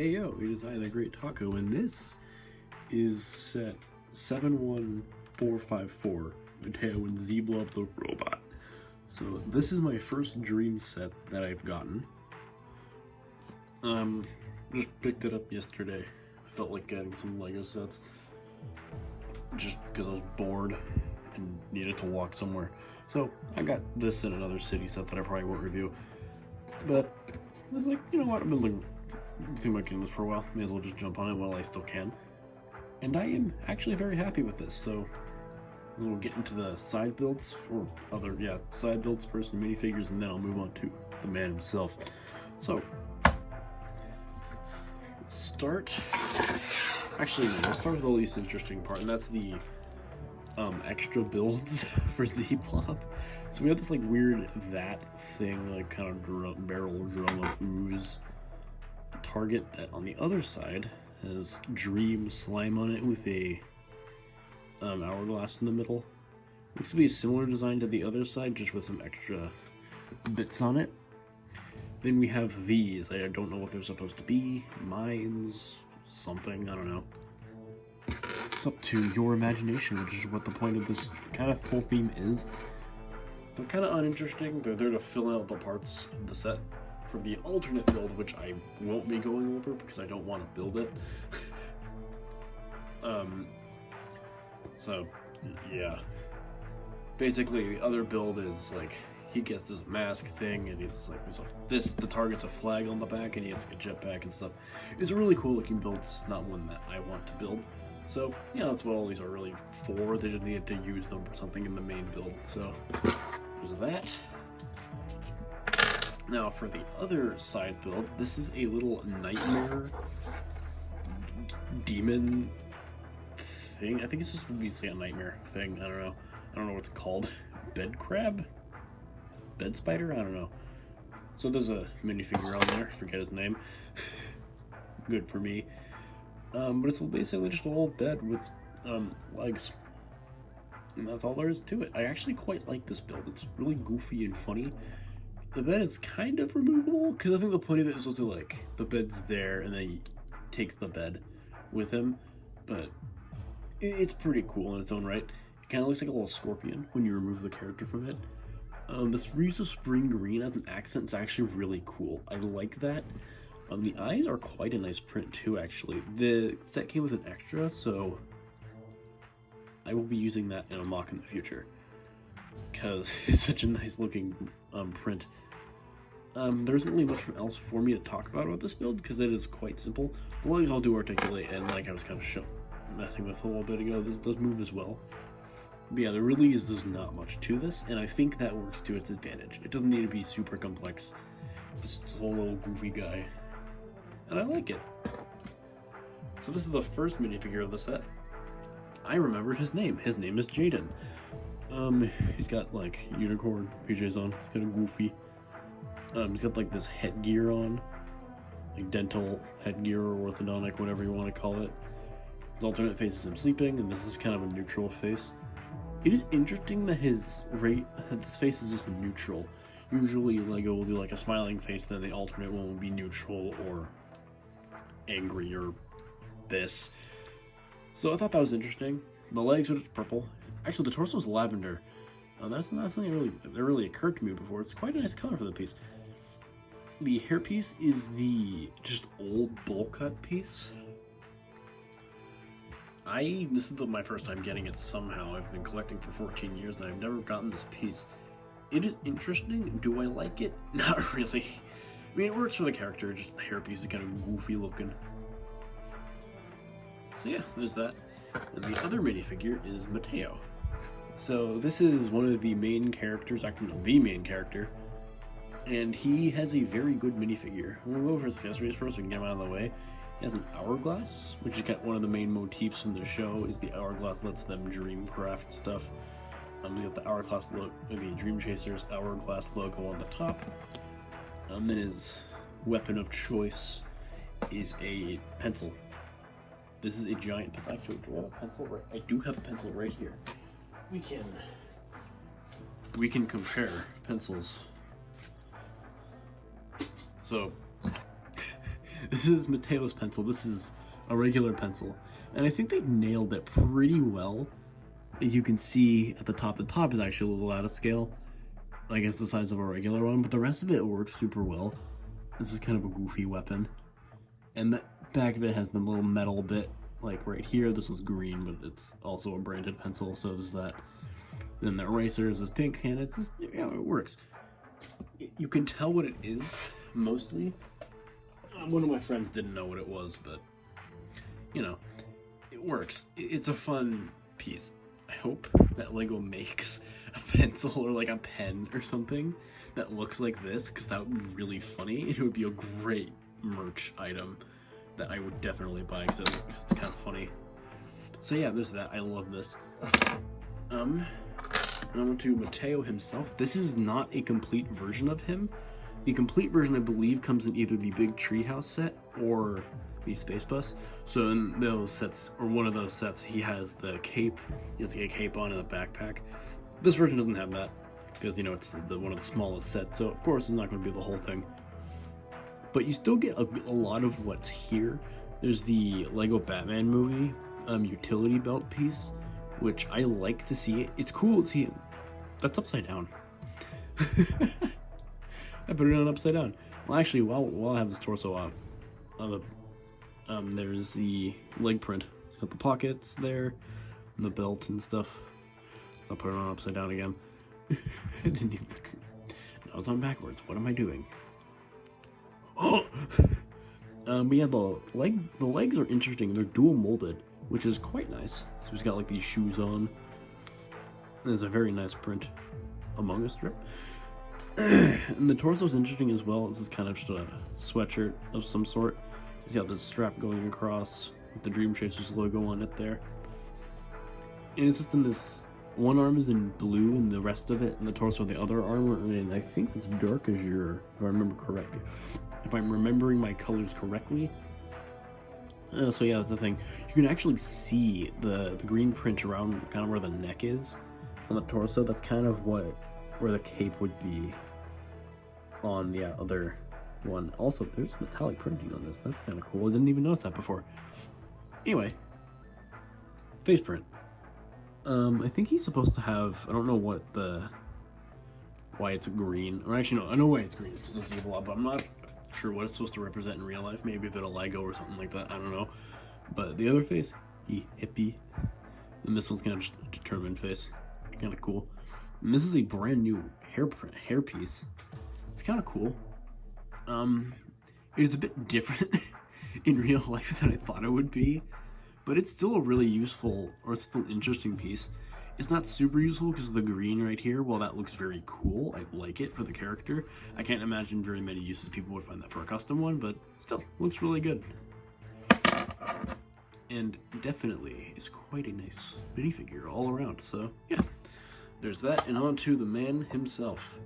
Mateo. It is I, the Great Taco, and this is set 71454, Mateo and Z-Blob the robot. So this is my first Dreamzzz set that I've gotten. Just picked it up yesterday. Felt like getting some Lego sets, just because I was bored and needed to walk somewhere. So I got this and another city set that I probably won't review. But I was like, you know what, I've been thinking about getting this for a while. May as well just jump on it while I still can. And I am actually very happy with this. So we'll get into the side builds for side builds first and minifigures, and then I'll move on to the man himself. So we'll start with the least interesting part, and that's the extra builds for Z-Blob. So we have this like weird vat thing, like kind of barrel drum of ooze target that on the other side has Dream slime on it with a hourglass in the middle. Looks to be a similar design to the other side, just with some extra bits on it. Then we have these. I don't know what they're supposed to be. Mines, something, I don't know. It's up to your imagination, which is what the point of this kind of full theme is. They're kind of uninteresting. They're there to fill out the parts of the set for the alternate build, which I won't be going over because I don't want to build it. So, yeah. Basically, the other build is like, he gets this mask thing, and it's like the target's a flag on the back, and he has like a jetpack and stuff. It's a really cool looking build. It's not one that I want to build. So, yeah, that's what all these are really for. They just need to use them for something in the main build. So, there's that. Now, for the other side build, this is a little nightmare demon thing. I think it's just would say a nightmare thing. I don't know. I don't know what it's called. Bed crab? Bed spider? I don't know. So there's a minifigure on there. Forget his name. Good for me. But it's basically just a whole bed with legs. And that's all there is to it. I actually quite like this build. It's really goofy and funny. The bed is kind of removable, because I think the point of it is also like, the bed's there, and then he takes the bed with him. But it's pretty cool in its own right. It kind of looks like a little scorpion when you remove the character from it. This use of spring green as an accent is actually really cool. I like that. The eyes are quite a nice print too, actually. The set came with an extra, so I will be using that in a mock in the future, because it's such a nice looking print. There isn't really much else for me to talk about this build, because it is quite simple. The legs all do articulate, and like I was kind of messing with a little bit ago, this does move as well. But yeah, there really is not much to this, and I think that works to its advantage. It doesn't need to be super complex. It's just a whole little goofy guy, and I like it. So this is the first minifigure of the set. I remembered his name. His name is Jaden. He's got like unicorn PJs on. He's kind of goofy. He's got like this headgear on, like dental headgear or orthodontic, whatever you want to call it. His alternate face is him sleeping, and this is kind of a neutral face. It is interesting that his face is just neutral. Usually Lego will do like a smiling face, then the alternate one will be neutral or angry or this. So I thought that was interesting. The legs are just purple. Actually, the torso is lavender. That's not something that really occurred to me before. It's quite a nice color for the piece. The hairpiece is the just old bowl cut piece. This is my first time getting it somehow. I've been collecting for 14 years and I've never gotten this piece. It is interesting. Do I like it? Not really. I mean, it works for the character, just the hairpiece is kind of goofy looking. So yeah, there's that. And the other minifigure is Mateo. So this is one of the main characters, actually no, the main character. And he has a very good minifigure. We'll go over his accessories first so we can get him out of the way. He has an hourglass, which is kind of one of the main motifs from the show, is the hourglass lets them dream craft stuff. He's got the hourglass logo, the Dream Chasers hourglass logo on the top. Then his weapon of choice is a pencil. This is a giant pencil. Actually, do I have a pencil right? I do have a pencil right here. We can compare pencils. So This is Mateo's pencil. This is a regular pencil. And I think they nailed it pretty well. As you can see at the top is actually a little out of scale. I guess the size of a regular one, but the rest of it works super well. This is kind of a goofy weapon. And the back of it has the little metal bit, like right here. This one's green, but it's also a branded pencil, so there's that. Then the eraser is pink, and it's just, you know, it works. You can tell what it is, mostly. One of my friends didn't know what it was, but, you know, it works. It's a fun piece. I hope that LEGO makes a pencil or like a pen or something that looks like this, because that would be really funny. It would be a great merch item that I would definitely buy, because it's kind of funny. So yeah, there's that. I love this. And on to Mateo himself. This is not a complete version of him. The complete version, I believe, comes in either the big treehouse set or the space bus. So in those sets, or one of those sets, he has the cape. He has a cape on and a backpack. This version doesn't have that, because, you know, it's one of the smallest sets, so of course it's not going to be the whole thing. But you still get a lot of what's here. There's the Lego Batman movie utility belt piece, which I like to see. It's cool to see. That's upside down. I put it on upside down. Well, actually, while I have this torso off, there's the leg print. It's got the pockets there, and the belt and stuff. I'll put it on upside down again. It didn't even. Now it's on backwards. What am I doing? Oh! But yeah, the legs are interesting. They're dual molded, which is quite nice. So he's got like these shoes on. There's a very nice print Among Us strip. And the torso is interesting as well. This is kind of just a sweatshirt of some sort. He's got this strap going across with the Dream Chasers logo on it there. And it's just in this, one arm is in blue and the rest of it, and the torso of the other arm, and I think it's dark azure, if I remember correctly. If I'm remembering my colors correctly. So yeah, that's the thing. You can actually see the green print around kind of where the neck is on the torso. That's kind of where the cape would be on the other one. Also, there's metallic printing on this. That's kind of cool. I didn't even notice that before. Anyway, face print. I think he's supposed to have, I don't know why it's green. Or actually, no, I know why it's green. It's because of Z-Blob, but I'm not sure what it's supposed to represent in real life. Maybe a bit of Lego or something like that. I don't know. But the other face, hippie. And this one's kind of just a determined face. Kind of cool. And this is a brand new hair piece. It's kind of cool. It is a bit different in real life than I thought it would be, but it's still a really useful, or it's still an interesting piece. It's not super useful because of the green right here. While that looks very cool, I like it for the character. I can't imagine very many uses people would find that for a custom one, but still, looks really good. And definitely is quite a nice minifigure all around, so yeah. There's that, and on to the man himself.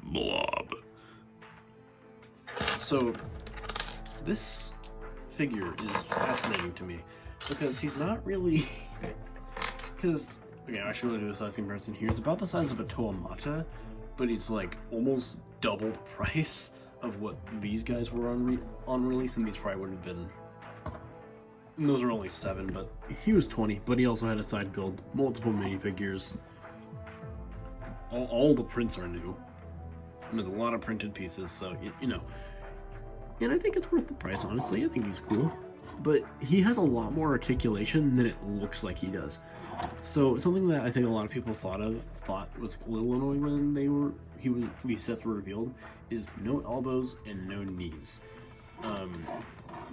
Blob. So, this figure is fascinating to me, because he's not really... Because, okay, I actually want to do a size comparison here. He's about the size of a Toamata, but he's like almost double the price of what these guys were on release, and these probably would have been... And those are only 7, but he was 20, but he also had a side build, multiple minifigures. All the prints are new. And there's a lot of printed pieces, so, you know. And I think it's worth the price, honestly. I think he's cool. But he has a lot more articulation than it looks like he does. So, something that I think a lot of people thought was a little annoying when these sets were revealed, is no elbows and no knees.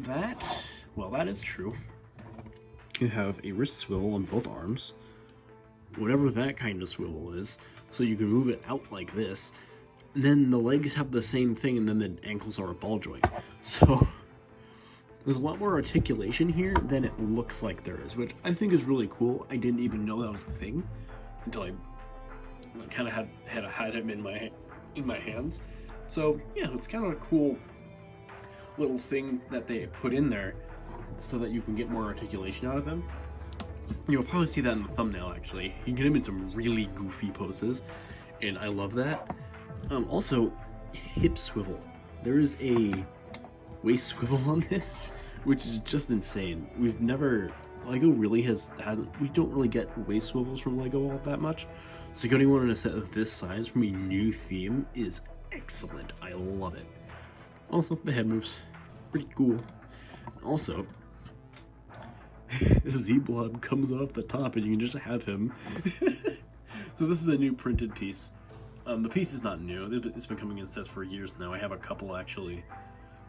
That is true. You have a wrist swivel on both arms, whatever that kind of swivel is, so you can move it out like this. And then the legs have the same thing, and then the ankles are a ball joint. So there's a lot more articulation here than it looks like there is, which I think is really cool. I didn't even know that was a thing until I kind of had him in my hands. So yeah, it's kind of a cool little thing that they put in there so that you can get more articulation out of him. You'll probably see that in the thumbnail, actually. You can get him in some really goofy poses, and I love that. Also, hip swivel. There is a waist swivel on this, which is just insane. We've never, Lego really hasn't, we don't really get waist swivels from Lego all that much. So getting one in a set of this size from a new theme is excellent. I love it. Also, the head moves, pretty cool. Also, Z-Blob comes off the top and you can just have him. So this is a new printed piece. The piece is not new. It's been coming in sets for years now. I have a couple actually.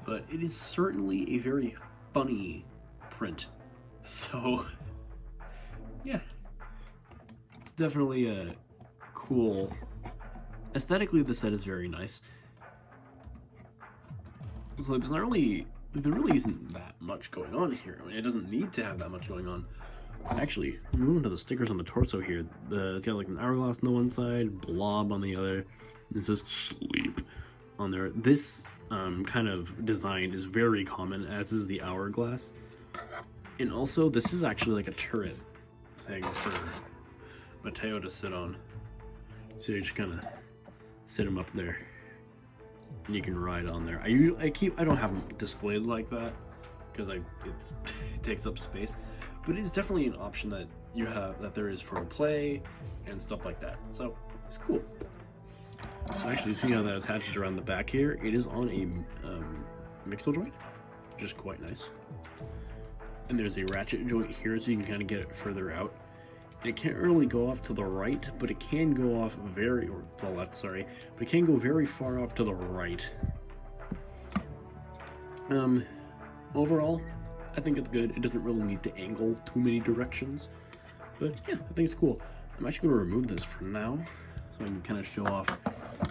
But it is certainly a very funny print. So, yeah. It's definitely a cool... Aesthetically, the set is very nice. So it's not really... There really isn't that much going on here. I mean, it doesn't need to have that much going on. Actually, moving to the stickers on the torso here, it's got like an hourglass on the one side, blob on the other. It says sleep on there. This kind of design is very common, as is the hourglass. And also, this is actually like a turret thing for Mateo to sit on. So you just kind of sit him up there, and you can ride on there. I don't have them displayed like that because it takes up space. But it's definitely an option that you have, that there is for play and stuff like that. So it's cool. So actually, see how that attaches around the back here? It is on a mixel joint, which is quite nice. And there's a ratchet joint here, so you can kind of get it further out. And it can't really go off to the right, but it can go off or the left, sorry. But it can go very far off to the right. Overall, I think it's good. It doesn't really need to angle too many directions. But yeah, I think it's cool. I'm actually going to remove this for now, so I can kind of show off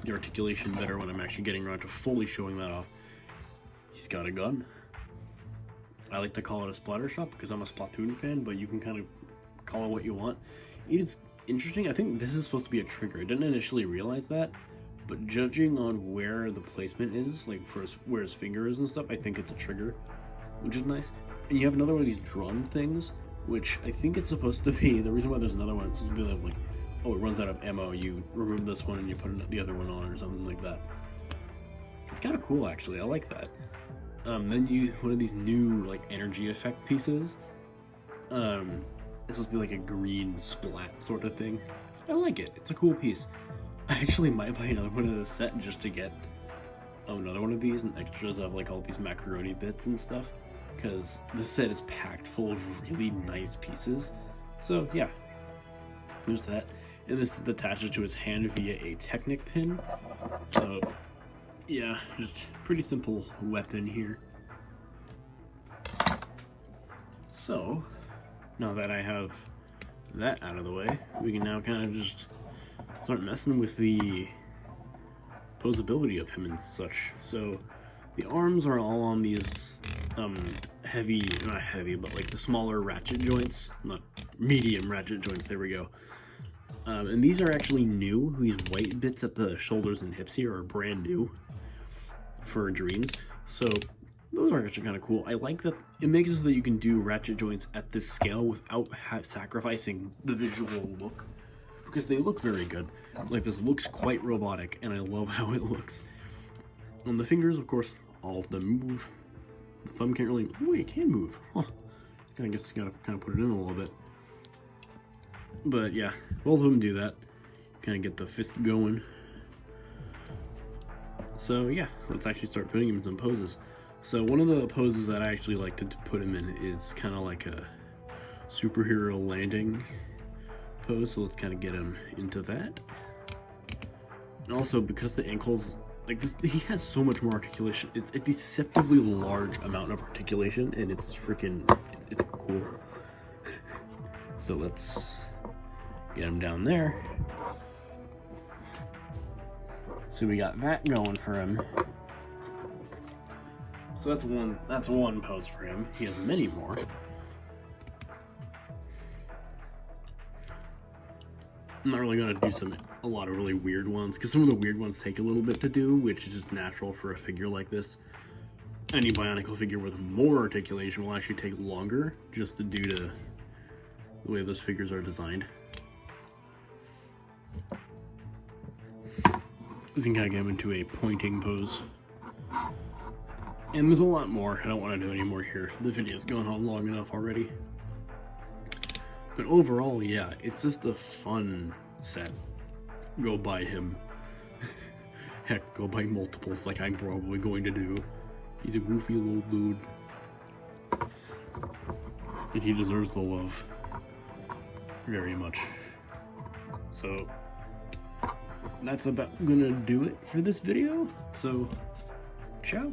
the articulation better when I'm actually getting around to fully showing that off. He's got a gun. I like to call it a splatter shot because I'm a Splatoon fan, but you can kind of call it what you want. It is interesting. I think this is supposed to be a trigger. I didn't initially realize that, but judging on where the placement is, like for where his finger is and stuff, I think it's a trigger, which is nice. And you have another one of these drum things, which I think it's supposed to be, the reason why there's another one, it's supposed to be like, oh, it runs out of ammo, you remove this one and you put the other one on or something like that. It's kind of cool, actually. I like that. Then one of these new, like, energy effect pieces. It's supposed to be like a green splat sort of thing. I like it. It's a cool piece. I actually might buy another one of this set just to get another one of these and extras of, like, all these macaroni bits and stuff. Because this set is packed full of really nice pieces. So yeah, there's that. And this is attached to his hand via a Technic pin. So yeah, just pretty simple weapon here. So now that I have that out of the way, we can now kind of just start messing with the posability of him and such. So the arms are all on these not heavy, but like the smaller ratchet joints, not medium ratchet joints, there we go. And these are actually new. These white bits at the shoulders and hips here are brand new for Dreamzzz. So those are actually kind of cool. I like that it makes it so that you can do ratchet joints at this scale without sacrificing the visual look, because they look very good. Like, this looks quite robotic, and I love how it looks. On the fingers, of course, all of them move. The thumb can't really... Oh, it can move. Huh. I guess you gotta kind of put it in a little bit. But yeah, both of them do that. Kind of get the fist going. So yeah, let's actually start putting him in some poses. So one of the poses that I actually like to put him in is kind of like a superhero landing pose. So let's kind of get him into that. And also, because the ankles... Like this, he has so much more articulation. It's a deceptively large amount of articulation, and it's freaking, it's cool. So let's get him down there. So we got that going for him. So that's one pose for him. He has many more. I'm not really going to do a lot of really weird ones, because some of the weird ones take a little bit to do, which is just natural for a figure like this. Any Bionicle figure with more articulation will actually take longer, just due to the way those figures are designed. You can kind of get them into a pointing pose. And there's a lot more. I don't want to do any more here. The video's gone on long enough already. But overall, yeah, it's just a fun set. Go buy him. Heck, go buy multiples like I'm probably going to do. He's a goofy little dude. And he deserves the love. Very much. So, that's about gonna do it for this video. So, ciao.